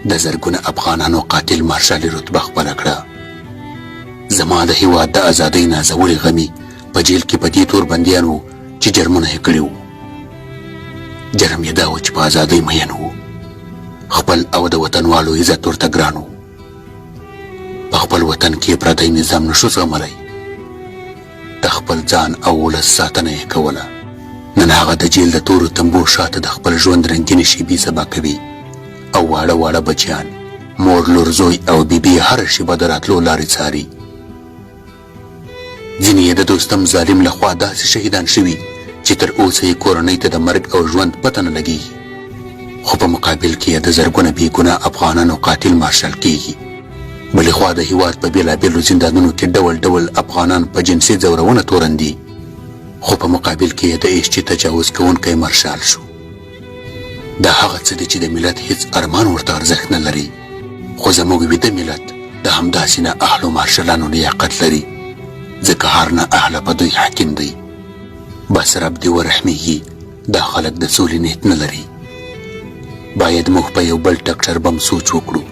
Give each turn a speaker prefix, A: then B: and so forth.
A: د زرګونه افغانانو قاتل مارشال رتبه خپله کړه. زما د هیواد د ازادۍ نازولې غمي په جیل کې په دې تور بندیان وو چې جرمونه یې کړي وو. جرم یې دا و چې په ازادۍ مین وو، خپل او د وطنوالو عزت ورته ګران وو. په خپل وطن کې پردی نظام نشو زغملی، د خپل ځان او ولس ساتنه یې کوله. نن هغه د جیل د تورو تنبو شاته د خپل ژوند رنګینې شیبې سبا کوي او واړه واړه بچیان، مور، لور، زوی او بیبي هره شیبه د راتلو لارې څاري. ځینې یې د دوستم ظالم لخوا داسې شهیدان شوي چې تر اوسه یې کورنۍ ته د مرګ او ژوند پته نه لګېږي، خو په مقابل کې یې د زرګونه بېګناه افغانانو قاتل مارشال کېږي. بلې خوا د هېواد په بېلابېلو زندانونو کې ډول ډول افغانان په جنسي ځورونه تورن دي، خو په مقابل کې یې د عشقي تجاوز کوونکی مارشال شو. دا هغه څه دی چې د ملت هیڅ ارمان ورته ارزښت نه لري، خو زموږ ویده ملت د همداسې نه اهلو مارشالانو لیاقت لري، ځکه هر نه اهله په دوی حاکم دی. بس رب دې ورحمېږي، دا خلک د سولې نیت نه لري. باید موږ په یو بل ټکټر بم سوچ وکړو